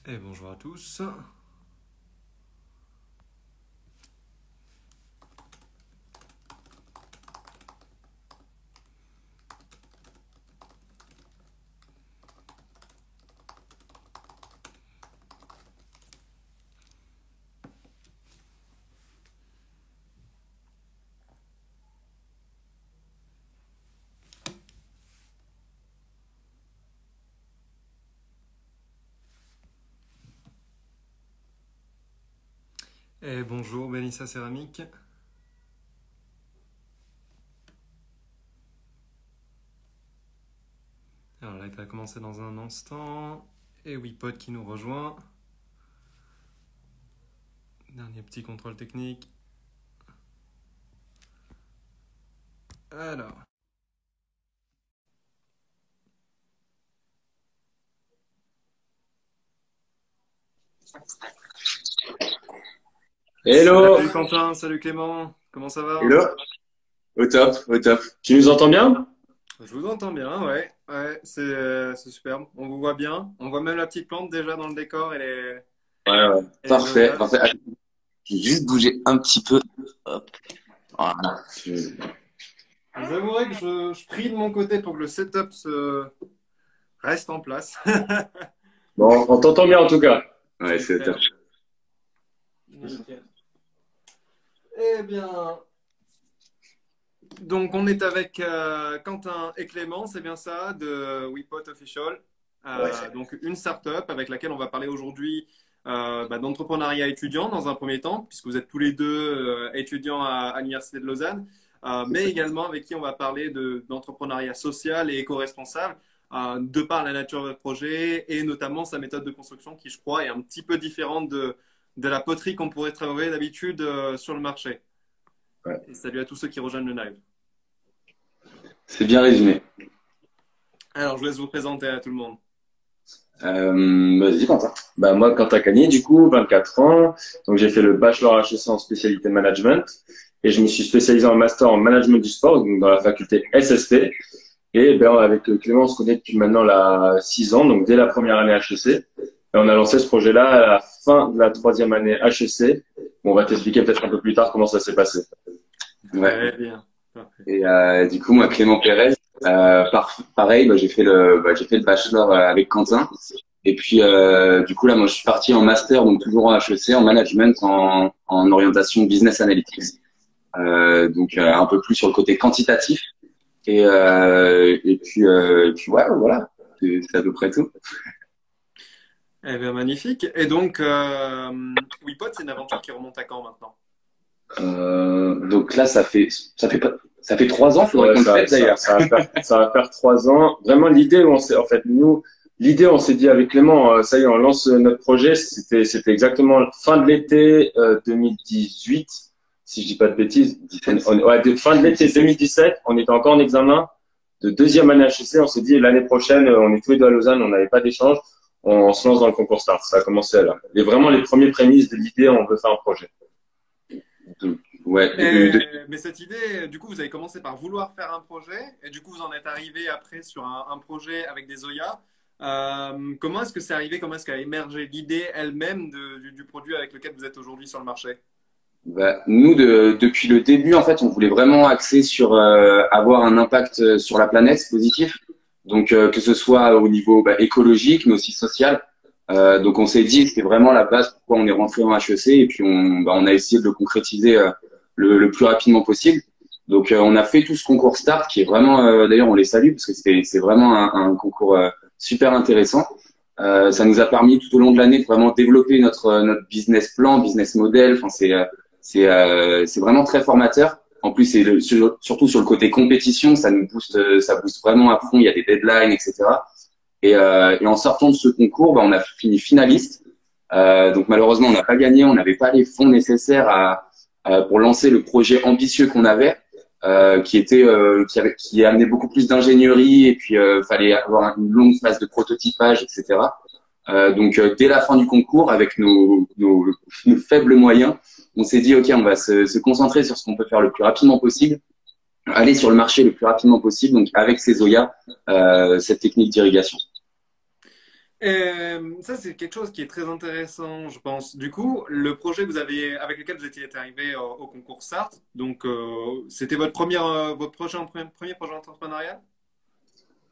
Et bonjour à tous. Et bonjour Mélissa Céramique. Alors là, il va commencer dans un instant. Et Wipod qui nous rejoint. Dernier petit contrôle technique. Alors. Hello! Salut Quentin, salut Clément, comment ça va? Hello! Au top, au top. Tu nous entends bien? Je vous entends bien, ouais. Ouais, c'est superbe. On vous voit bien. On voit même la petite plante déjà dans le décor Ouais, ouais. et les Parfait, Zoyas. parfait. Attends, je vais juste bouger un petit peu. Hop. Voilà. Je vous avouerai que je prie de mon côté pour que le setup reste en place. Bon, on t'entend bien en tout cas. Ouais, c'est top. Super. Nickel. Eh bien, donc on est avec Quentin et Clément, c'est bien ça, de WePot Official. Ouais. Donc une startup avec laquelle on va parler aujourd'hui d'entrepreneuriat étudiant dans un premier temps, puisque vous êtes tous les deux étudiants à l'Université de Lausanne, mais également avec qui on va parler d'entrepreneuriat social et éco-responsable, de par la nature de votre projet et notamment sa méthode de construction qui, je crois, est un petit peu différente de la poterie qu'on pourrait travailler d'habitude sur le marché. Ouais. Et salut à tous ceux qui rejoignent le live. C'est bien résumé. Alors, je vous laisse vous présenter à tout le monde. Vas-y, Quentin. Bah, moi, Quentin Cagné, du coup, 24 ans. Donc, j'ai fait le bachelor HEC en spécialité management et je me suis spécialisé en master en management du sport, donc dans la faculté SSP. Et ben, avec Clément, on se connaît depuis maintenant 6 ans, donc dès la première année HEC. Et on a lancé ce projet-là à la fin de la troisième année HEC. Bon, on va t'expliquer peut-être un peu plus tard comment ça s'est passé. Ouais. Très bien. Parfait. Et du coup, moi, Clément Pérez, pareil, j'ai fait le bachelor avec Quentin. Et puis, du coup, là, moi, je suis parti en master, donc toujours en HEC, en management, en orientation business analytics. Donc, un peu plus sur le côté quantitatif. Et puis, ouais, voilà, c'est à peu près tout. Eh bien, magnifique. Et donc, WePod, c'est une aventure qui remonte à quand maintenant? Donc là, ça fait 3 ans, faudrait Ouais, qu'on le fête d'ailleurs. ça va faire 3 ans. Vraiment, l'idée, en fait, l'idée, on s'est dit avec Clément, ça y est, on lance notre projet. C'était exactement fin de l'été 2018, si je dis pas de bêtises. Ouais, fin de l'été 2017, on était encore en examen de deuxième année HEC. On s'est dit l'année prochaine, on est tous les deux à Lausanne, on n'avait pas d'échange, on se lance dans le concours Start. Ça a commencé là. Et vraiment, les premiers prémices de l'idée, on veut faire un projet. Donc, ouais, Mais cette idée, du coup, vous avez commencé par vouloir faire un projet, et du coup, vous en êtes arrivé après sur un projet avec des Zoya. Comment est-ce que c'est arrivé? Comment est-ce qu'a émergé l'idée elle-même du produit avec lequel vous êtes aujourd'hui sur le marché? nous, depuis le début, en fait, on voulait vraiment axer sur avoir un impact sur la planète positif. Donc, que ce soit au niveau écologique, mais aussi social. Donc, on s'est dit, c'était vraiment la base pourquoi on est rentré en HEC. Et puis, on a essayé de le concrétiser le plus rapidement possible. Donc, on a fait tout ce concours Start, qui est vraiment, d'ailleurs, on les salue parce que c'est vraiment un concours super intéressant. Ça nous a permis tout au long de l'année de vraiment développer notre business plan, business model. Enfin, c'est vraiment très formateur. En plus, surtout sur le côté compétition, ça booste vraiment à fond. Il y a des deadlines, etc. Et en sortant de ce concours, on a fini finaliste. Donc malheureusement, on n'a pas gagné. On n'avait pas les fonds nécessaires pour lancer le projet ambitieux qu'on avait, qui amenait beaucoup plus d'ingénierie et puis fallait avoir une longue phase de prototypage, etc. Donc dès la fin du concours, avec nos faibles moyens, on s'est dit ok, on va se concentrer sur ce qu'on peut faire le plus rapidement possible, aller sur le marché le plus rapidement possible. Donc avec ces Zoya, cette technique d'irrigation. Ça, c'est quelque chose qui est très intéressant, je pense. Du coup, le projet que vous avez, avec lequel vous étiez arrivé au concours START, donc c'était votre premier projet entrepreneurial?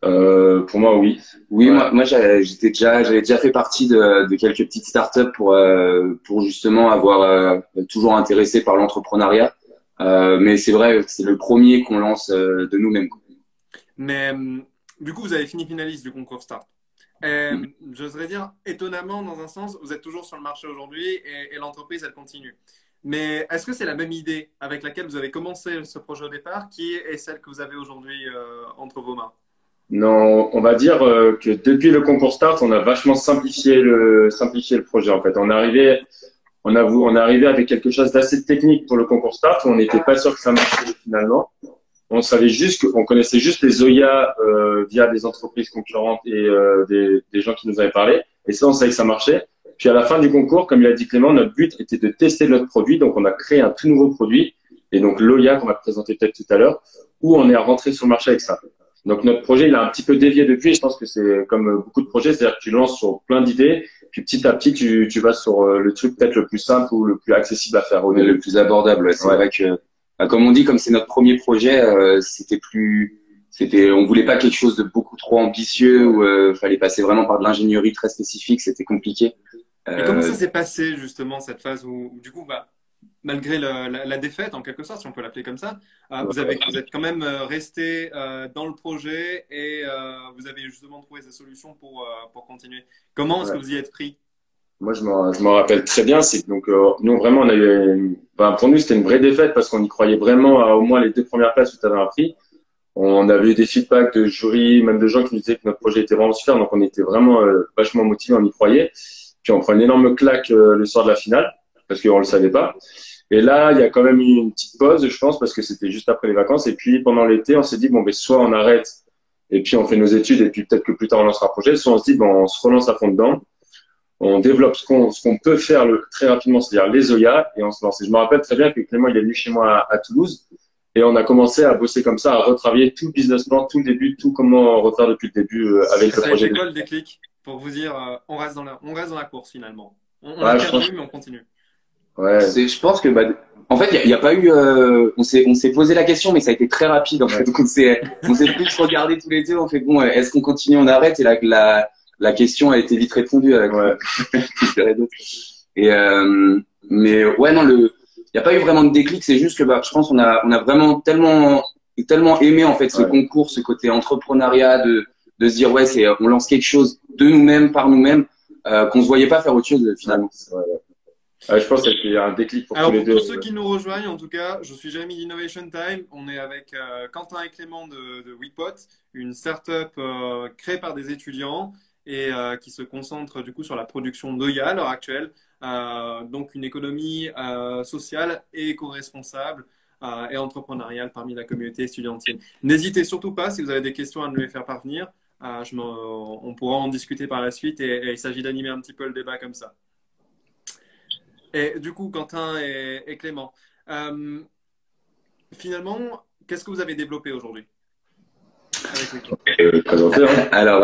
Pour moi, oui. Oui, Ouais. moi j'avais déjà fait partie de quelques petites startups pour justement avoir toujours intéressé par l'entrepreneuriat. Mais c'est vrai, c'est le premier qu'on lance de nous-mêmes, quoi. Mais du coup, vous avez fini finaliste du concours START. Mhm. J'oserais dire, étonnamment, dans un sens, vous êtes toujours sur le marché aujourd'hui et l'entreprise, elle continue. Mais est-ce que c'est la même idée avec laquelle vous avez commencé ce projet au départ qui est celle que vous avez aujourd'hui entre vos mains? Non, on va dire que depuis le concours Start, on a vachement simplifié le projet. En fait, on est arrivé avec quelque chose d'assez technique pour le concours Start. On n'était pas sûr que ça marcherait finalement. On savait juste qu'on connaissait juste les Zoya via des entreprises concurrentes et des gens qui nous avaient parlé. Et ça, on savait que ça marchait. Puis à la fin du concours, comme il a dit Clément, notre but était de tester notre produit. Donc on a créé un tout nouveau produit. Et donc l'Oya qu'on va présenter peut-être tout à l'heure, où on est rentré sur le marché avec ça. Donc notre projet, il a un petit peu dévié depuis. Je pense que c'est comme beaucoup de projets, c'est-à-dire que tu lances sur plein d'idées, puis petit à petit, tu vas sur le truc peut-être le plus simple ou le plus accessible à faire au Ouais, début. le plus abordable. Ouais. C'est Ouais. vrai que, comme on dit, comme c'est notre premier projet, on voulait pas quelque chose de beaucoup trop ambitieux où fallait passer vraiment par de l'ingénierie très spécifique. C'était compliqué. Et comment ça Euh, s'est passé justement cette phase où du coup, bah, malgré la défaite en quelque sorte, si on peut l'appeler comme ça, vous êtes quand même resté dans le projet et vous avez justement trouvé des solutions pour continuer. Comment est-ce que Ouais. vous y êtes pris? Moi, je m'en rappelle très bien. C'est que, donc, nous, vraiment, on a eu, ben, pour nous, c'était une vraie défaite parce qu'on y croyait vraiment à au moins les deux premières places où tu avais un prix. On avait eu des feedbacks de jury, même de gens qui nous disaient que notre projet était vraiment super. Donc, on était vraiment vachement motivés, on y croyait. Puis, on prend une énorme claque le soir de la finale parce qu'on le savait pas. Et là, il y a quand même eu une petite pause, je pense, parce que c'était juste après les vacances. Et puis, pendant l'été, on s'est dit, bon, ben, soit on arrête et puis on fait nos études et puis peut-être que plus tard on lancera un projet, soit on se dit, bon, on se relance à fond dedans, on développe ce qu'on peut faire très rapidement, c'est-à-dire les Zoya, et on se lance. Et je me rappelle très bien que Clément, il est venu chez moi à Toulouse, et on a commencé à bosser comme ça, à retravailler tout le business plan, tout le début, tout comment refaire depuis le début avec Et le ça a projet. été quoi le déclic pour vous dire on reste dans la course finalement? On a Ouais, je perdu, pense, mais on continue. ouais, je pense que, bah, en fait, il y a pas eu, on s'est posé la question, mais ça a été très rapide, en fait. ouais, Donc, on s'est plus regardé tous les deux. On fait, bon, est-ce qu'on continue, on arrête? Et la question a été vite répondue avec ouais, Et, mais ouais, non, il n'y a pas eu vraiment de déclic. C'est juste que, bah, je pense, on a vraiment tellement aimé, en fait, ce ouais. concours, ce côté entrepreneuriat de se dire, ouais, on lance quelque chose de nous-mêmes, par nous-mêmes, qu'on se voyait pas faire autre chose, Ouais, finalement. c'est vrai, ouais. Ouais, je pense que c'était un déclic pour tous Alors les pour deux. tous ceux qui nous rejoignent, en tout cas, je suis Jérémy d'Innovation Time. On est avec Quentin et Clément de WePot, une startup créée par des étudiants et qui se concentre du coup sur la production d'OIA à l'heure actuelle. Donc une économie sociale et éco-responsable et entrepreneuriale parmi la communauté estudiantine. N'hésitez surtout pas si vous avez des questions à nous les faire parvenir. On pourra en discuter par la suite et il s'agit d'animer un petit peu le débat comme ça. Et du coup, Quentin et Clément, euh, finalement, qu'est-ce que vous avez développé aujourd'hui avec WePod? Présenté, hein. Alors,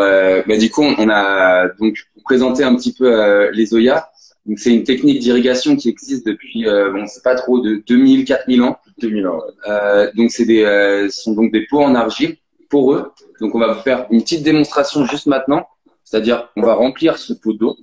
bah, du coup, on a donc présenté un petit peu les Oya. Donc, c'est une technique d'irrigation qui existe depuis, bon, c'est pas trop de 2000, 4000 ans. 2000 ans, ouais. Donc, ce sont donc des pots en argile poreux. Donc, on va vous faire une petite démonstration juste maintenant. C'est-à-dire, on va remplir ce pot d'eau.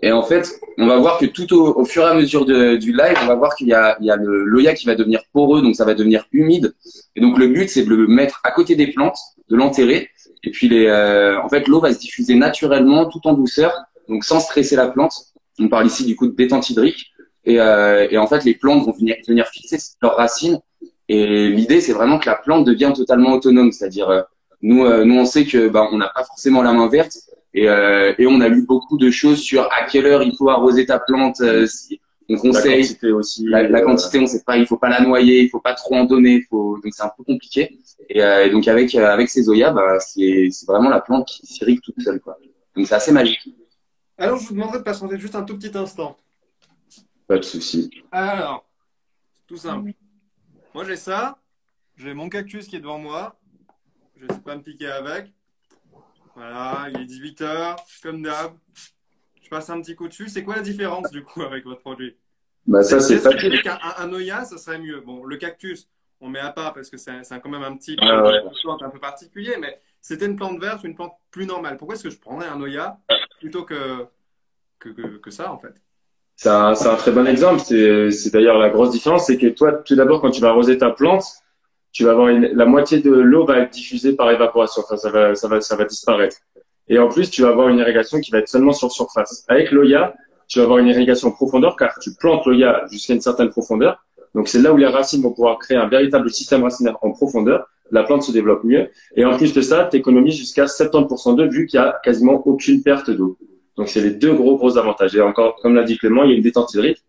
Et en fait, on va voir que tout au fur et à mesure du live, on va voir il y a le l'Oya qui va devenir poreux, donc ça va devenir humide. Et donc, le but, c'est de le mettre à côté des plantes, de l'enterrer. Et puis, en fait, l'eau va se diffuser naturellement, tout en douceur, donc sans stresser la plante. On parle ici du coup de détente hydrique. Et en fait, les plantes vont venir fixer leurs racines. Et l'idée, c'est vraiment que la plante devienne totalement autonome. C'est-à-dire, nous, on sait que on n'a pas forcément la main verte. Et on a lu beaucoup de choses sur à quelle heure il faut arroser ta plante. Si on La conseille quantité aussi. la quantité, on sait pas, il faut pas la noyer, il faut pas trop en donner. Donc c'est un peu compliqué. Et donc avec ces Zoya, bah, c'est vraiment la plante qui s'irrigue toute seule, quoi. Donc c'est assez magique. Alors, je vous demanderai de patienter juste un tout petit instant. Pas de souci. Alors, tout simple. Moi, j'ai ça. J'ai mon cactus qui est devant moi. Je ne sais pas me piquer avec. Voilà, il est 18h, comme d'hab. Je passe un petit coup dessus. C'est quoi la différence du coup avec votre produit? Bah, ça, c'est Est-ce que vous facile. dites qu'un Noya, ça serait mieux? Bon, le cactus, on met à part parce que c'est quand même un type Ouais. de plante un peu particulier, mais c'était une plante verte ou une plante plus normale. Pourquoi est-ce que je prendrais un Noya plutôt que ça, en fait? C'est un très bon exemple. C'est d'ailleurs la grosse différence, c'est que toi, tout d'abord, quand tu vas arroser ta plante, tu vas avoir la moitié de l'eau va être diffusée par évaporation. Enfin, ça va disparaître. Et en plus, tu vas avoir une irrigation qui va être seulement sur surface. Avec l'Oya, tu vas avoir une irrigation en profondeur car tu plantes l'Oya jusqu'à une certaine profondeur. Donc, c'est là où les racines vont pouvoir créer un véritable système racinaire en profondeur. La plante se développe mieux. Et en plus de ça, tu économises jusqu'à 70% d'eau vu qu'il y a quasiment aucune perte d'eau. Donc, c'est les deux gros avantages. Et encore, comme l'a dit Clément, il y a une détente hydrique.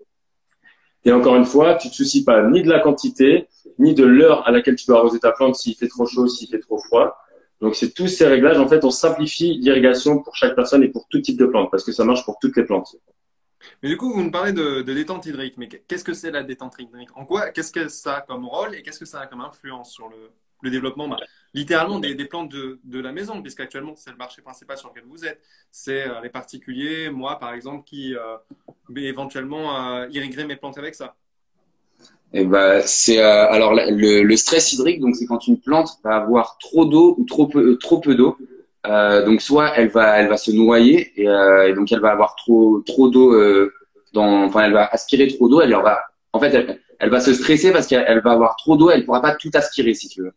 Et encore une fois, tu te soucies pas ni de la quantité, ni de l'heure à laquelle tu dois arroser ta plante, s'il fait trop chaud, s'il fait trop froid. Donc, c'est tous ces réglages. En fait, on simplifie l'irrigation pour chaque personne et pour tout type de plante, parce que ça marche pour toutes les plantes. Mais du coup, vous me parlez de détente hydrique. Mais qu'est-ce que c'est la détente hydrique? En quoi, qu'est-ce que ça a comme rôle et qu'est-ce que ça a comme influence sur le développement, bah, littéralement des plantes de la maison, puisqu'actuellement, c'est le marché principal sur lequel vous êtes. C'est les particuliers, moi, par exemple, qui éventuellement irriguerai mes plantes avec ça. Et bah, c'est alors le stress hydrique, donc c'est quand une plante va avoir trop d'eau ou trop peu d'eau. Donc soit elle va se noyer et donc elle va avoir trop d'eau enfin elle va aspirer trop d'eau. Elle aura en fait elle va se stresser parce qu'elle va avoir trop d'eau. Elle pourra pas tout aspirer si tu veux.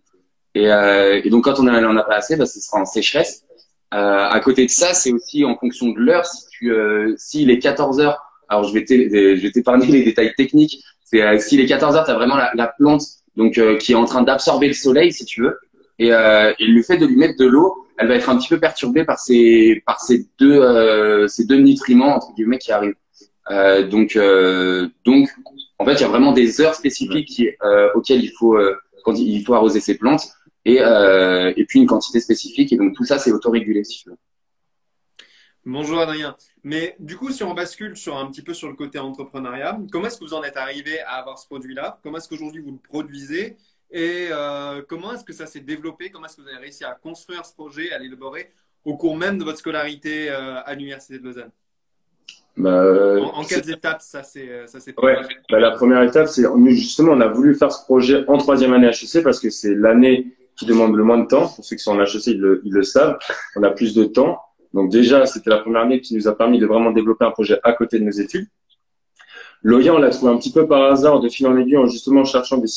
Et donc quand elle en a pas assez, bah, ce sera en sécheresse. À côté de ça, c'est aussi en fonction de l'heure. S'il est 14 heures, alors je vais t'épargner les détails techniques. C'est s'il est 14 heures, tu as vraiment la plante donc qui est en train d'absorber le soleil, si tu veux. Et le fait de lui mettre de l'eau, elle va être un petit peu perturbée par ces deux nutriments entre guillemets qui arrivent. Donc, en fait, il y a vraiment des heures spécifiques auxquelles quand il faut arroser ces plantes et puis une quantité spécifique. Et donc tout ça, c'est autorégulé, si tu veux. Bonjour Adrien. Mais du coup, si on bascule sur un petit peu sur le côté entrepreneuriat, comment est-ce que vous en êtes arrivé à avoir ce produit-là? Comment est-ce qu'aujourd'hui vous le produisez? Et comment est-ce que ça s'est développé? Comment est-ce que vous avez réussi à construire ce projet, à l'élaborer au cours même de votre scolarité à l'Université de Lausanne? Bah, En quelles étapes ça s'est ouais, passé? bah, la première étape, c'est nous, justement, on a voulu faire ce projet en troisième année HEC parce que c'est l'année qui demande le moins de temps. Pour ceux qui sont en HEC, ils le savent. On a plus de temps. Donc déjà, c'était la première année qui nous a permis de vraiment développer un projet à côté de nos études. L'Oya, on l'a trouvé un petit peu par hasard, de fil en aiguille, en justement cherchant des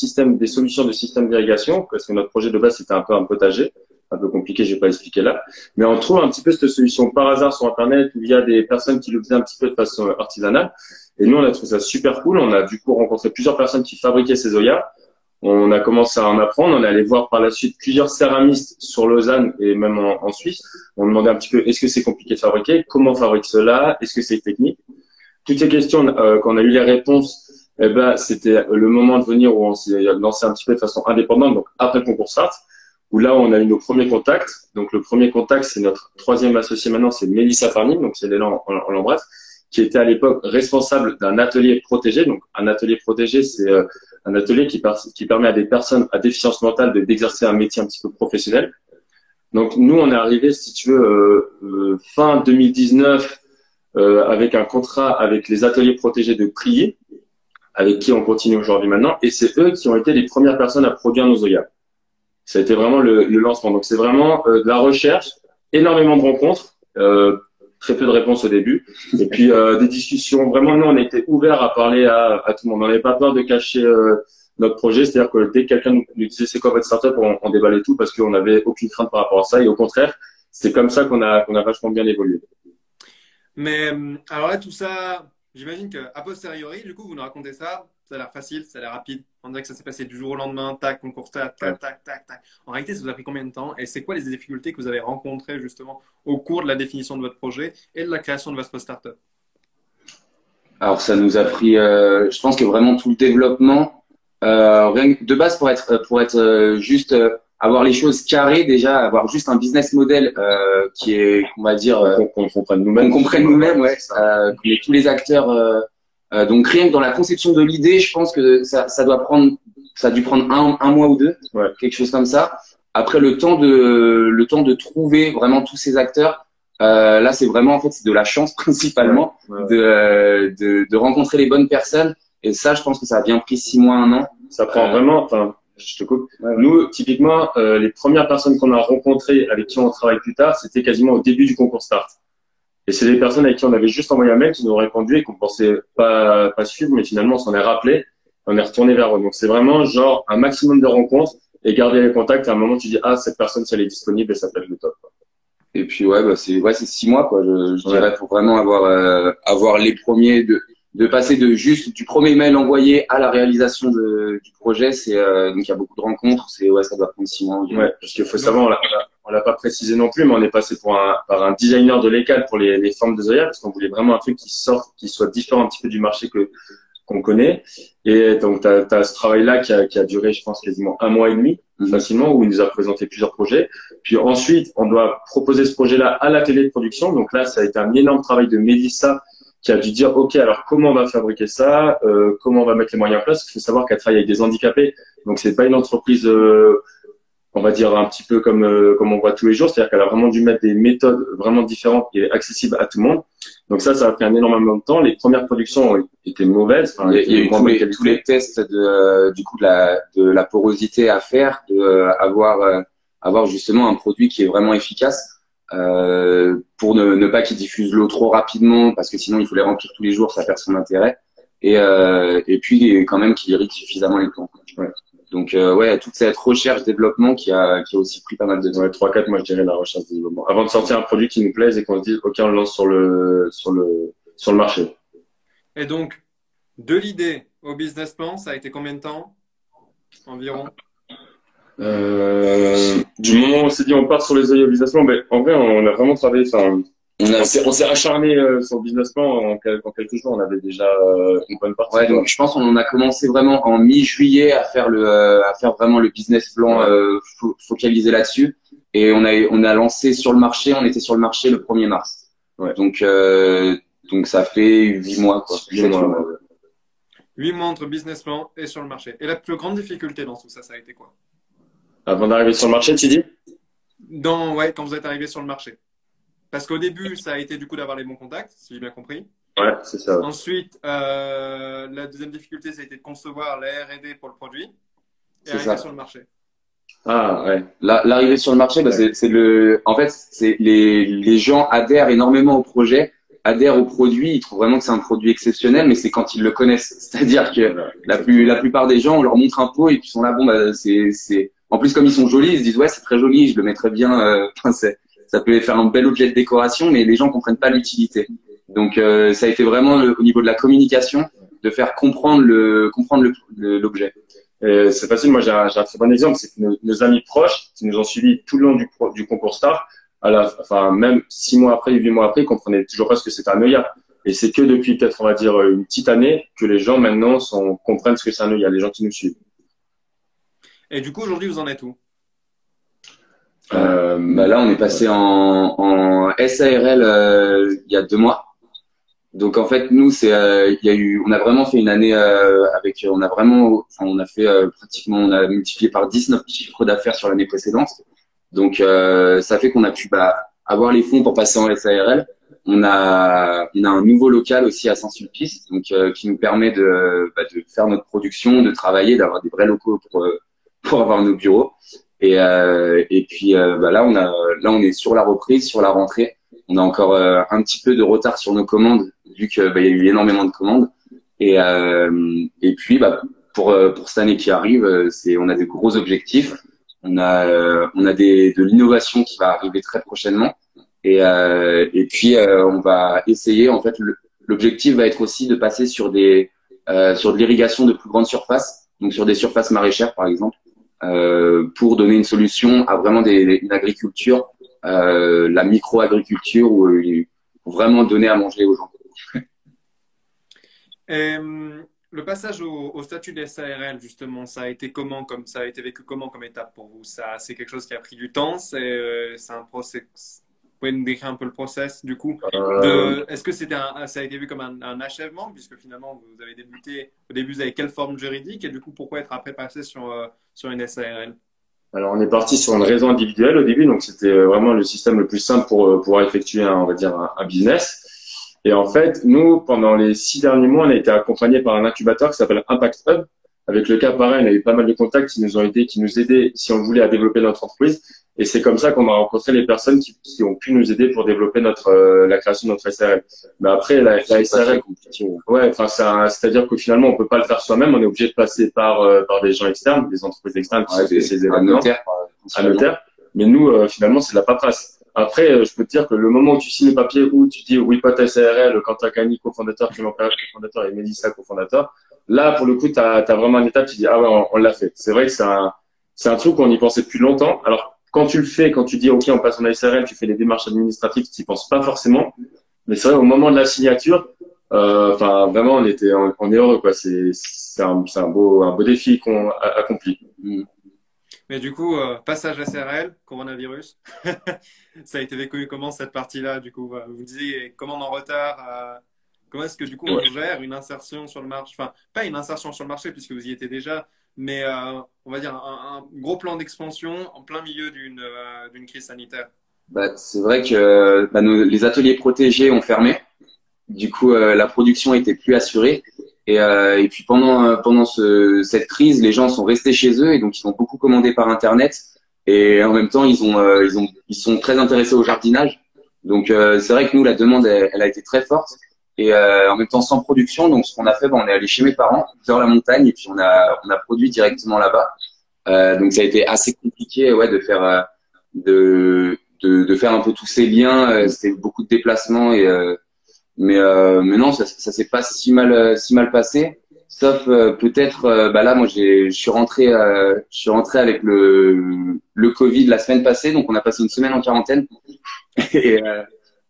solutions de système d'irrigation, parce que notre projet de base, c'était un peu un potager, un peu compliqué, je vais pas expliquer là. Mais on trouve un petit peu cette solution par hasard sur Internet, où il y a des personnes qui le faisaient un petit peu de façon artisanale. Et nous, on a trouvé ça super cool. On a du coup rencontré plusieurs personnes qui fabriquaient ces Oyas. On a commencé à en apprendre. On est allé voir par la suite plusieurs céramistes sur Lausanne et même en Suisse. On demandait un petit peu, est-ce que c'est compliqué de fabriquer? Comment on fabrique cela? Est-ce que c'est technique? Toutes ces questions, quand on a eu les réponses, eh ben, c'était le moment de venir où on s'est lancé un petit peu de façon indépendante, donc après le concours SART, où là, on a eu nos premiers contacts. Donc, le premier contact, c'est notre troisième associé maintenant, c'est Mélissa Farnim, donc c'est Léla, on l'embrasse, qui était à l'époque responsable d'un atelier protégé. Donc, un atelier protégé, c'est un atelier qui permet à des personnes à déficience mentale d'exercer un métier un petit peu professionnel. Donc, nous, on est arrivé, si tu veux, fin 2019, avec un contrat avec les ateliers protégés de Prier, avec qui on continue aujourd'hui maintenant, et c'est eux qui ont été les premières personnes à produire nos Oyas. Ça a été vraiment le lancement. Donc c'est vraiment de la recherche, énormément de rencontres, très peu de réponses au début, et puis des discussions. Vraiment, nous, on était ouverts à parler à tout le monde. On n'avait pas peur de cacher notre projet, c'est-à-dire que dès que quelqu'un nous disait c'est quoi votre startup, on déballait tout parce qu'on n'avait aucune crainte par rapport à ça, et au contraire, c'est comme ça qu'on a vachement bien évolué. Mais alors là, tout ça, j'imagine qu'à posteriori, du coup, vous nous racontez ça, ça a l'air facile, ça a l'air rapide. On dirait que ça s'est passé du jour au lendemain, tac, concours, tac, tac, tac, tac, tac. En réalité, ça vous a pris combien de temps? Et c'est quoi les difficultés que vous avez rencontrées justement au cours de la définition de votre projet et de la création de votre startup? Alors ça nous a pris, je pense que vraiment tout le développement, de base pour être juste avoir les choses carrées déjà, avoir juste un business model qui est, on va dire, Qu'on comprenne nous-mêmes. qu'on comprenne nous-mêmes, ouais, qu'on ait tous les acteurs. Donc rien que dans la conception de l'idée, je pense que ça a dû prendre un mois ou deux, Ouais. quelque chose comme ça. après le temps de trouver vraiment tous ces acteurs, là c'est vraiment en fait c'est de la chance principalement de rencontrer les bonnes personnes. Et ça, je pense que ça a bien pris 6 mois, un an. Ça prend vraiment, enfin, je te coupe. Nous, typiquement, les premières personnes qu'on a rencontrées avec qui on travaille plus tard, c'était quasiment au début du concours Start. Et c'est des personnes avec qui on avait juste envoyé un mail qui nous ont répondu et qu'on pensait pas suivre, mais finalement, on s'en est rappelé, on est retourné vers eux. Donc, c'est vraiment genre un maximum de rencontres et garder les contacts. À un moment, tu dis, ah, cette personne, si elle est disponible, et ça peut être le top, quoi. Et puis c'est 6 mois quoi. Je dirais pour vraiment avoir les premiers de passer de juste du premier mail envoyé à la réalisation du projet. C'est donc il y a beaucoup de rencontres. Ça doit prendre 6 mois. Ouais, parce qu'il faut savoir, on l'a pas précisé non plus, mais on est passé par un designer de l'école pour les formes de Zoya parce qu'on voulait vraiment un truc qui sorte, qui soit différent un petit peu du marché qu'on connaît. Et donc, tu as ce travail-là qui a duré, je pense, quasiment 1 mois et demi, facilement, où il nous a présenté plusieurs projets. Puis ensuite, on doit proposer ce projet-là à la télé de production. Donc là, ça a été un énorme travail de Mélissa qui a dû dire, OK, alors comment on va fabriquer ça, comment on va mettre les moyens en place. Il faut savoir qu'elle travaille avec des handicapés. Donc, c'est pas une entreprise, on va dire, un petit peu comme on voit tous les jours. C'est-à-dire qu'elle a vraiment dû mettre des méthodes vraiment différentes et accessibles à tout le monde. Donc ça a pris un énormément de temps. Les premières productions ont été mauvaises. Enfin, il y a eu tous les tests du coup de la porosité à faire, avoir justement un produit qui est vraiment efficace pour ne pas qu'il diffuse l'eau trop rapidement parce que sinon il faut les remplir tous les jours, ça perd son intérêt. Et puis quand même qu'il irrigue suffisamment les plantes. Ouais. Donc toute cette recherche développement qui a aussi pris pas mal de temps. Ouais, 3-4 mois je dirais la recherche développement. Avant de sortir un produit qui nous plaise et qu'on se dise OK, on le lance sur le marché. Et donc de l'idée au business plan, ça a été combien de temps environ? Du moment où on s'est dit on part sur les œillets au business plan, ben en vrai on a vraiment travaillé. Enfin, on s'est acharné sur le business plan en quelques jours. On avait déjà une bonne partie. Ouais, donc je pense qu'on en a commencé vraiment en mi-juillet à faire vraiment le business plan focalisé là-dessus. Et on a lancé sur le marché. On était sur le marché le 1er mars. Ouais. Donc ça fait 8 mois quoi. 8 mois. 8 mois entre business plan et sur le marché. Et la plus grande difficulté dans tout ça, ça a été quoi? Avant d'arriver sur le marché, tu dis? Quand vous êtes arrivé sur le marché. Parce qu'au début, ça a été du coup d'avoir les bons contacts, si j'ai bien compris. Ouais, c'est ça. Ensuite, la deuxième difficulté, ça a été de concevoir la R&D pour le produit et arriver sur le marché. Ah ouais. L'arrivée sur le marché, en fait, c'est les gens adhèrent énormément au projet, adhèrent au produit, ils trouvent vraiment que c'est un produit exceptionnel, mais c'est quand ils le connaissent. C'est-à-dire que la plupart des gens, on leur montre un pot et puis ils sont là, bon, en plus, comme ils sont jolis, ils se disent, ouais, c'est très joli, je le mettrais bien, ça peut faire un bel objet de décoration, mais les gens comprennent pas l'utilité. Donc, ça a été vraiment au niveau de la communication, de faire comprendre l'objet. C'est facile. Moi, j'ai un très bon exemple. C'est que nos amis proches qui nous ont suivis tout le long du concours Star, même 6 mois après, 8 mois après, ils comprenaient toujours pas ce que c'était un œillat. Et c'est que depuis peut-être, on va dire, une petite année que les gens maintenant comprennent ce que c'est un œillat, les gens qui nous suivent. Et du coup, aujourd'hui, vous en êtes où? Là, on est passé en SARL il y a 2 mois. Donc en fait, nous, on a vraiment fait une année on a fait pratiquement, on a multiplié par 10 notre chiffre d'affaires sur l'année précédente. Donc ça fait qu'on a pu avoir les fonds pour passer en SARL. On a un nouveau local aussi à Saint-Sulpice, donc qui nous permet de faire notre production, de travailler, d'avoir des vrais locaux pour avoir nos bureaux. Et puis là on est sur la reprise, sur la rentrée. On a encore un petit peu de retard sur nos commandes vu qu'il y a eu énormément de commandes. Et puis pour cette année qui arrive, on a des gros objectifs. On a de l'innovation qui va arriver très prochainement. Et puis on va essayer, en fait, l'objectif va être aussi de passer sur de l'irrigation de plus grande surface, donc sur des surfaces maraîchères par exemple, pour donner une solution à vraiment une agriculture, la micro-agriculture où vraiment donner à manger aux gens. Le passage au statut de SARL, justement, ça a été ça a été vécu comment comme étape pour vous? C'est quelque chose qui a pris du temps, c'est un process. Vous pouvez nous décrire un peu le process du coup Est-ce que ça a été vu comme un achèvement puisque finalement vous avez débuté au début, vous avez quelle forme juridique et du coup pourquoi être après passé sur une SARL? Alors, on est parti sur une raison individuelle au début, donc c'était vraiment le système le plus simple pour pouvoir effectuer on va dire, un business. Et en fait, nous, pendant les 6 derniers mois, on a été accompagnés par un incubateur qui s'appelle Impact Hub, avec lequel, pareil, on a eu pas mal de contacts qui nous ont aidés, qui nous aidaient si on voulait à développer notre entreprise. Et c'est comme ça qu'on a rencontré les personnes qui ont pu nous aider pour développer la création de notre SRL. Mais après, la SRL, ouais, enfin, c'est-à-dire que finalement, on peut pas le faire soi-même. On est obligé de passer par des gens externes, des entreprises externes qui sont spécialisées là-dedans. Un notaire. Mais nous, finalement, c'est de la paperasse. Après, je peux te dire que le moment où tu signes le papier, où tu dis oui, pote SARL, Quentin Cagny, cofondateur, Clément Perret, cofondateur, et Mélissa, cofondateur, là, pour le coup, tu as vraiment une étape, tu dis, ah ouais, on l'a fait. C'est vrai que c'est un truc qu'on y pensait depuis longtemps. Alors, quand tu le fais, quand tu dis, OK, on passe en SARL, tu fais les démarches administratives, tu n'y penses pas forcément. Mais c'est vrai, au moment de la signature, enfin, vraiment, on est heureux, quoi. C'est un beau défi qu'on accomplit. Mais du coup, passage SRL, coronavirus, ça a été vécu comment cette partie-là, du coup? Vous disiez commande en retard, comment est-ce que du coup on gère une insertion sur le marché, enfin pas une insertion sur le marché puisque vous y étiez déjà, mais on va dire un gros plan d'expansion en plein milieu d'une crise sanitaire. Bah, c'est vrai que les ateliers protégés ont fermé. Du coup, la production était plus assurée. Et puis pendant cette crise, les gens sont restés chez eux et donc ils ont beaucoup commandé par Internet. Et en même temps, ils sont très intéressés au jardinage. Donc c'est vrai que nous, la demande, elle a été très forte. Et en même temps, sans production. Donc ce qu'on a fait, on est allé chez mes parents, dans la montagne, et puis on a produit directement là-bas. Donc ça a été assez compliqué, ouais, de faire de faire un peu tous ces liens. C'était beaucoup de déplacements mais non, ça s'est pas si mal passé, sauf peut-être là moi je suis rentré avec le Covid la semaine passée, donc on a passé une semaine en quarantaine et,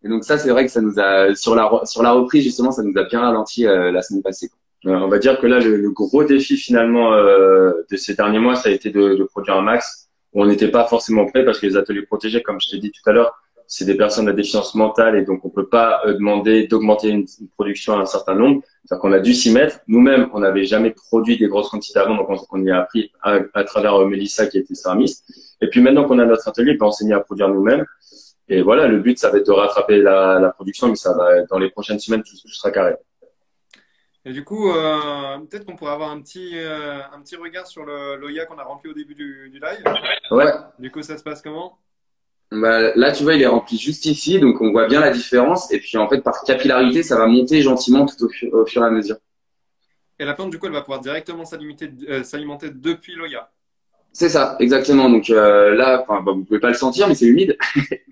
et donc ça c'est vrai que ça nous a sur la reprise justement ça nous a bien ralenti la semaine passée. On va dire que là le gros défi finalement de ces derniers mois ça a été de produire un max où on n'était pas forcément prêt parce que les ateliers protégés comme je t'ai dit tout à l'heure c'est des personnes à déficience mentale et donc on peut pas demander d'augmenter une production à un certain nombre. C'est-à-dire qu'on a dû s'y mettre. Nous-mêmes, on n'avait jamais produit des grosses quantités avant, donc on y a appris à travers Mélissa qui était céramiste. Et puis maintenant qu'on a notre atelier, on s'est mis à produire nous-mêmes. Et voilà, le but, ça va être de rattraper la production, mais ça va dans les prochaines semaines, tout sera carré. Et du coup, peut-être qu'on pourrait avoir un petit regard sur l'OIA qu'on a rempli au début du live. Ouais. Du coup, ça se passe comment? Bah, là, tu vois, il est rempli juste ici, donc on voit bien la différence. Et puis, en fait, par capillarité, ça va monter gentiment tout au fur et à mesure. Et la plante, du coup, elle va pouvoir directement s'alimenter depuis l'OIA. C'est ça, exactement. Donc là, vous pouvez pas le sentir, mais c'est humide.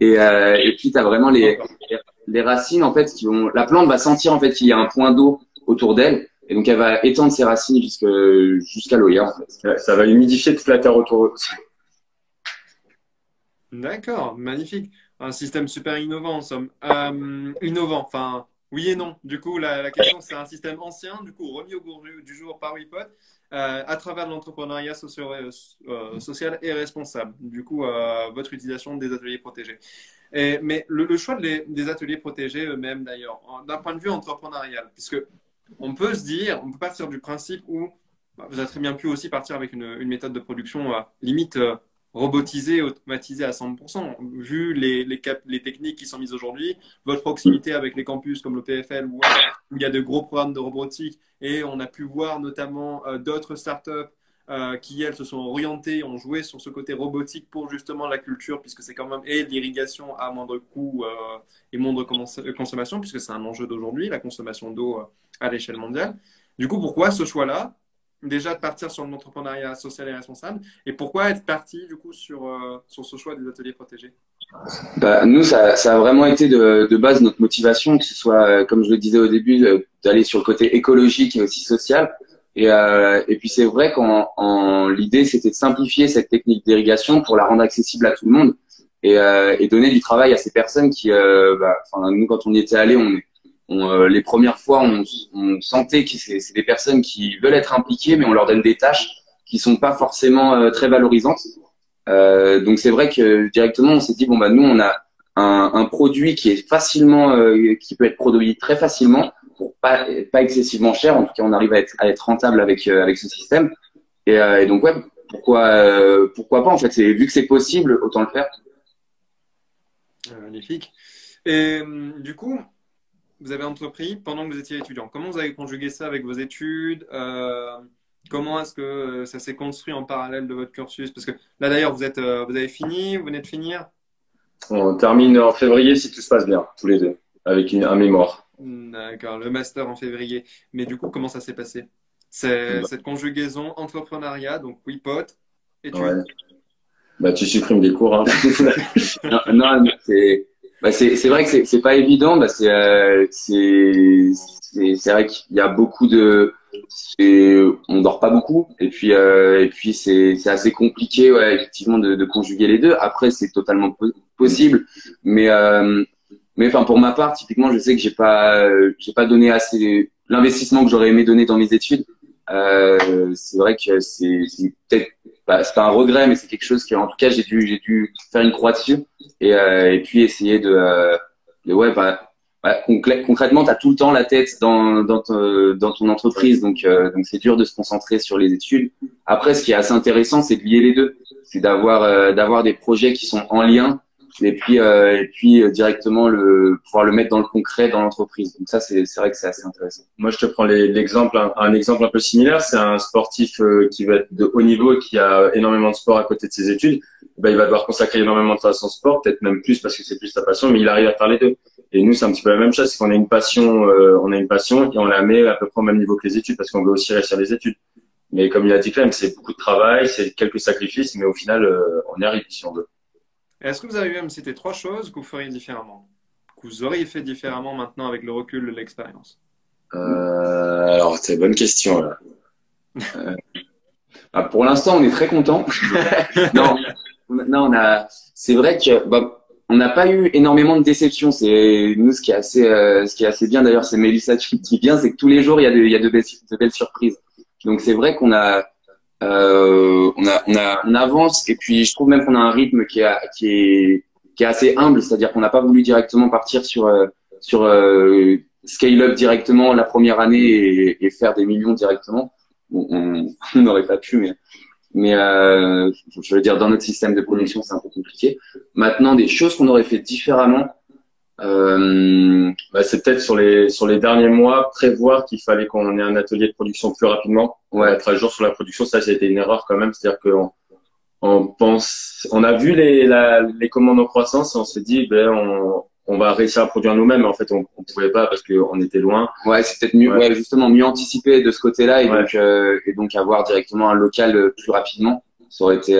Et puis, tu as vraiment les racines, en fait, la plante va sentir, en fait, qu'il y a un point d'eau autour d'elle. Et donc, elle va étendre ses racines jusqu'à l'OIA, en fait. Ça va humidifier toute la terre autour aussi. D'accord, magnifique. Un système super innovant en somme. Innovant, enfin, oui et non. Du coup, la question, c'est un système ancien, du coup, remis au goût du jour par WePod, à travers l'entrepreneuriat social et responsable. Du coup, votre utilisation des ateliers protégés. Mais le choix des ateliers protégés eux-mêmes, d'ailleurs, d'un point de vue entrepreneurial, puisque on peut partir du principe où vous avez très bien pu aussi partir avec une méthode de production limite robotisé, automatisé à 100%. Vu les techniques qui sont mises aujourd'hui, votre proximité avec les campus comme le PFL où il y a de gros programmes de robotique et on a pu voir notamment d'autres startups qui, elles, se sont orientées, ont joué sur ce côté robotique pour justement la culture, puisque c'est quand même et l'irrigation à moindre coût et moindre consommation, puisque c'est un enjeu d'aujourd'hui, la consommation d'eau à l'échelle mondiale. Du coup, pourquoi ce choix-là? Déjà de partir sur l'entrepreneuriat social et responsable et pourquoi être parti du coup sur ce choix des ateliers protégés? Nous, ça a vraiment été de base notre motivation, que ce soit, comme je le disais au début, d'aller sur le côté écologique et aussi social. Et puis c'est vrai l'idée, c'était de simplifier cette technique d'irrigation pour la rendre accessible à tout le monde et donner du travail à ces personnes qui, nous, quand on y était allés, les premières fois, on sentait que c'est des personnes qui veulent être impliquées, mais on leur donne des tâches qui sont pas forcément très valorisantes. Donc c'est vrai que directement, on s'est dit nous, on a un produit qui est qui peut être produit très facilement pour pas excessivement cher. En tout cas, on arrive à être rentable avec ce système. Et donc pourquoi pas en fait. Vu que c'est possible, autant le faire. Magnifique. Et du coup, vous avez entrepris pendant que vous étiez étudiant. Comment vous avez conjugué ça avec vos études? Comment est-ce que ça s'est construit en parallèle de votre cursus? Parce que là d'ailleurs, vous avez fini, vous venez de finir? On termine en février si tout se passe bien, tous les deux, avec un mémoire. D'accord, le master en février. Mais du coup, comment ça s'est passé? Bah, Cette conjugaison entrepreneuriat, donc oui, pote, études. ouais. Bah, tu supprimes des cours, hein. Non, non, c'est vrai que c'est pas évident. Bah, c'est vrai qu'il y a beaucoup on dort pas beaucoup et puis c'est assez compliqué, ouais, effectivement, de conjuguer les deux. Après, c'est totalement possible, mais enfin pour ma part, typiquement, je sais que j'ai pas donné assez l'investissement que j'aurais aimé donner dans mes études. C'est vrai que c'est peut-être c'est pas un regret, mais c'est quelque chose que en tout cas j'ai dû faire une croix dessus et puis essayer ouais concrètement t'as tout le temps la tête dans ton entreprise, donc c'est dur de se concentrer sur les études. Après, ce qui est assez intéressant, c'est de lier les deux, c'est d'avoir des projets qui sont en lien et puis directement pouvoir le mettre dans le concret dans l'entreprise. Donc ça, c'est vrai que c'est assez intéressant. Moi, je te prends l'exemple, un exemple un peu similaire. C'est un sportif qui va être de haut niveau et qui a énormément de sport à côté de ses études. Ben, il va devoir consacrer énormément de temps à son sport, peut-être même plus parce que c'est plus sa passion, mais il arrive à faire les deux. Et nous, c'est un petit peu la même chose, c'est qu'on a une passion, et on la met à peu près au même niveau que les études parce qu'on veut aussi réussir les études. Mais comme il a dit Clem, c'est beaucoup de travail, c'est quelques sacrifices, mais au final, on y arrive si on veut. Est-ce que vous avez eu à me citer trois choses que vous feriez différemment, que vous auriez fait différemment maintenant avec le recul de l'expérience? Alors, c'est une bonne question, là. Bah, pour l'instant, on est très content. Non, non, c'est vrai que on n'a pas eu énormément de déceptions. C'est nous ce qui est assez bien d'ailleurs, c'est Mélissa qui dit bien, c'est que tous les jours il y a de belles surprises. Donc c'est vrai on avance et puis je trouve même qu'on a un rythme qui est assez humble, c'est-à-dire qu'on n'a pas voulu directement partir sur scale up directement la première année et faire des millions directement. Bon, on n'aurait pas pu, mais je veux dire, dans notre système de production, c'est un peu compliqué. Maintenant, des choses qu'on aurait fait différemment, C'est peut-être sur les derniers mois, prévoir qu'il fallait qu'on ait un atelier de production plus rapidement. ouais, Être à jour sur la production, ça a été une erreur quand même. C'est-à-dire on a vu les commandes en croissance et on s'est dit, ben, on va réussir à produire nous-mêmes. Mais en fait, on pouvait pas parce qu'on était loin. ouais, c'est peut-être mieux, Ouais. ouais, justement, mieux anticiper de ce côté-là Ouais. et donc avoir directement un local plus rapidement. Ça aurait été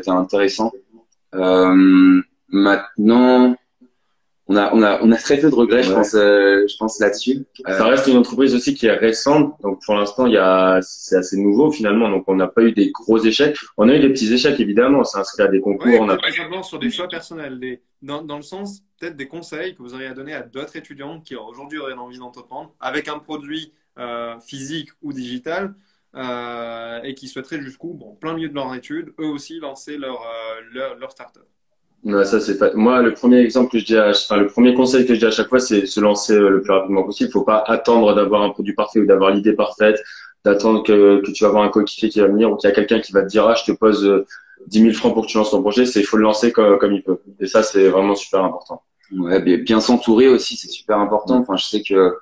intéressant. Maintenant, on a très peu de regrets, Ouais. je pense là-dessus. Ça reste une entreprise aussi qui est récente, donc pour l'instant c'est assez nouveau finalement, donc on n'a pas eu des gros échecs. On a eu des petits échecs évidemment, on s'est inscrit à des concours, Oui, on a peut-être tout simplement sur des choix personnels, dans le sens peut-être des conseils que vous auriez à donner à d'autres étudiants qui aujourd'hui auraient envie d'entreprendre avec un produit physique ou digital et qui souhaiteraient jusqu'où, bon, plein milieu de leur étude, eux aussi lancer leur start-up. Ouais, ça c'est pas. Moi, le premier exemple que je dis le premier conseil que je dis à chaque fois, c'est se lancer le plus rapidement possible. Faut pas attendre d'avoir un produit parfait ou d'avoir l'idée parfaite, d'attendre que tu vas avoir un coéquipier qui va venir ou qu'il y a quelqu'un qui va te dire, ah, je te pose 10 000 francs pour que tu lances ton projet. Il faut le lancer comme il peut. Et ça, c'est vraiment super important. Ouais, bien s'entourer aussi, c'est super important. Enfin, je sais que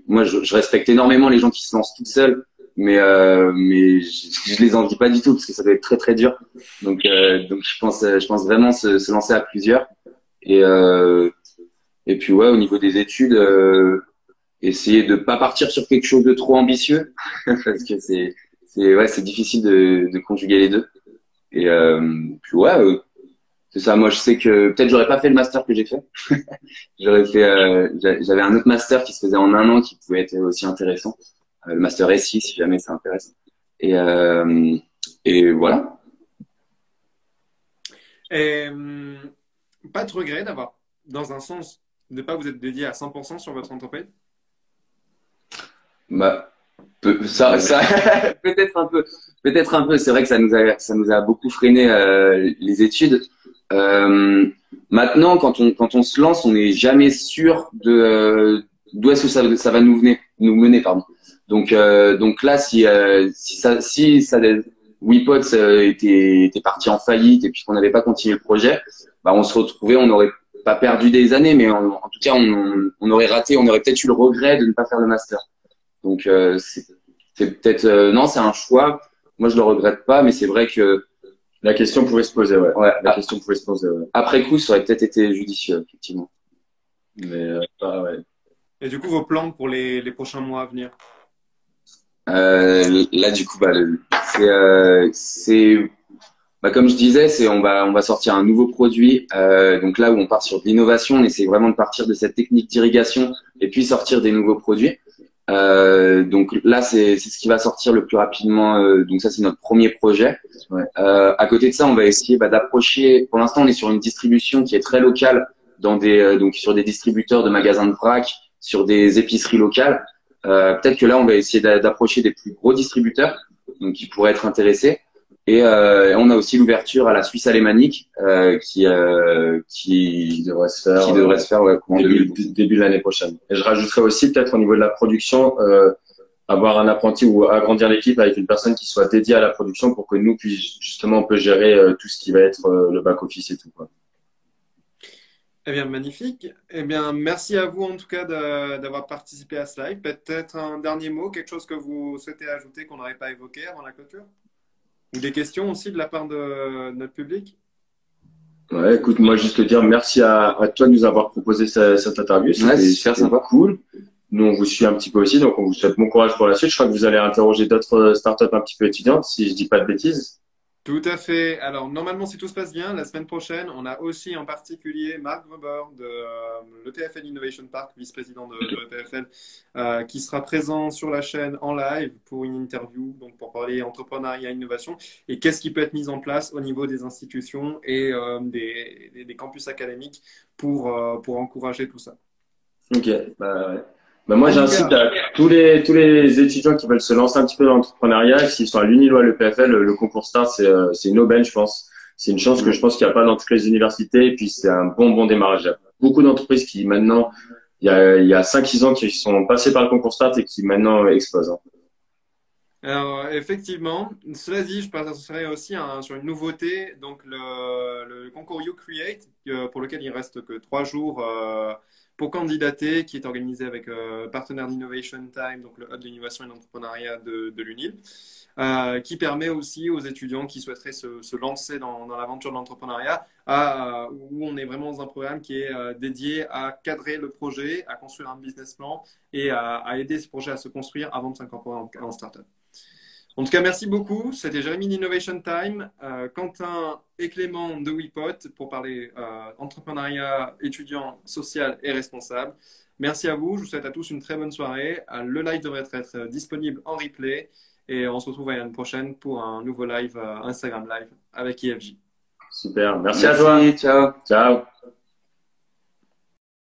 moi, je respecte énormément les gens qui se lancent tout seuls, mais je les envie pas du tout parce que ça doit être très très dur. Donc je pense vraiment se lancer à plusieurs et et puis ouais, au niveau des études, essayer de pas partir sur quelque chose de trop ambitieux parce que c'est difficile de conjuguer les deux. Et puis ouais. C'est ça, moi je sais que peut-être j'aurais pas fait le master que j'ai fait. J'avais un autre master qui se faisait en un an qui pouvait être aussi intéressant. Le master SI si jamais ça intéresse. Et, euh, et voilà. Et pas de regret d'avoir, dans un sens, de ne pas vous être dédié à 100% sur votre entreprise? Bah, ça peut-être un peu. C'est vrai que ça nous a beaucoup freiné les études. Maintenant, quand on se lance, on n'est jamais sûr d'où est-ce que ça va nous mener, pardon. Donc là, si WePods était parti en faillite et puis qu'on n'avait pas continué le projet, bah on se retrouvait, on n'aurait pas perdu des années, mais en tout cas, on aurait raté, on aurait peut-être eu le regret de ne pas faire le master. Donc c'est peut-être non, c'est un choix. Moi, je le regrette pas, mais c'est vrai que La question pouvait se poser, ouais. ouais, La question pouvait se poser, ouais. après coup, ça aurait peut-être été judicieux, effectivement. Mais ouais. Et du coup, vos plans pour les prochains mois à venir? Là, du coup, bah, comme je disais, on va sortir un nouveau produit. Donc là où on part sur de l'innovation, on essaie vraiment de partir de cette technique d'irrigation et puis sortir des nouveaux produits. Donc là, c'est ce qui va sortir le plus rapidement. Donc ça, c'est notre premier projet. Ouais. À côté de ça, on va essayer d'approcher. Pour l'instant, on est sur une distribution qui est très locale, donc sur des distributeurs de magasins de vrac, sur des épiceries locales. Peut-être que là, on va essayer d'approcher des plus gros distributeurs, donc qui pourraient être intéressés. Et on a aussi l'ouverture à la Suisse alémanique qui Devrait se faire, devrait se faire ouais, courant début de l'année prochaine. Et je rajouterais aussi peut-être au niveau de la production, avoir un apprenti ou agrandir l'équipe avec une personne qui soit dédiée à la production pour que nous puissions justement on peut gérer tout ce qui va être le back office et tout quoi. Eh bien, magnifique. Eh bien, merci à vous en tout cas d'avoir participé à ce live. Peut-être un dernier mot, quelque chose que vous souhaitez ajouter qu'on n'aurait pas évoqué avant la clôture? Ou des questions aussi de la part de notre public? Ouais, écoute, moi juste te dire merci à toi de nous avoir proposé cette interview. Ouais, c'est super sympa. Cool. Nous, on vous suit un petit peu aussi, donc on vous souhaite bon courage pour la suite. Je crois que vous allez interroger d'autres startups un petit peu étudiantes, si je dis pas de bêtises. Tout à fait. Alors, normalement, si tout se passe bien, la semaine prochaine, on a aussi en particulier Marc Weber de l'EPFL Innovation Park, vice-président de l'EPFL, qui sera présent sur la chaîne en live pour une interview, donc pour parler entrepreneuriat et innovation et qu'est-ce qui peut être mis en place au niveau des institutions et des campus académiques pour encourager tout ça. Ok, ouais. Bah moi, j'incite à tous les étudiants qui veulent se lancer un petit peu dans l'entrepreneuriat, s'ils sont à l'UNIL ou à l'EPFL, le concours Star, c'est une aubaine, je pense. C'est une chance que je pense qu'il n'y a pas dans toutes les universités, et puis c'est un bon démarrage. Il y a beaucoup d'entreprises qui maintenant, il y a 5-6 ans, qui sont passées par le concours Start et qui maintenant explosent. Hein. Alors, effectivement, cela dit, je passerai aussi sur une nouveauté, donc le concours You Create, pour lequel il reste que 3 jours pour candidater, qui est organisé avec partenaire d'Innovation Time, donc le hub d'innovation et d'entrepreneuriat de l'UNIL, qui permet aussi aux étudiants qui souhaiteraient se lancer dans l'aventure de l'entrepreneuriat, où on est vraiment dans un programme qui est dédié à cadrer le projet, à construire un business plan et à aider ce projet à se construire avant de s'incorporer en startup. En tout cas, merci beaucoup. C'était Jérémy d'Innovation Time, Quentin et Clément de WePod pour parler entrepreneuriat étudiant, social et responsable. Merci à vous. Je vous souhaite à tous une très bonne soirée. Le live devrait être disponible en replay et on se retrouve l'année prochaine pour un nouveau live Instagram Live avec IFJ. Super. Merci à toi. Ciao. Ciao.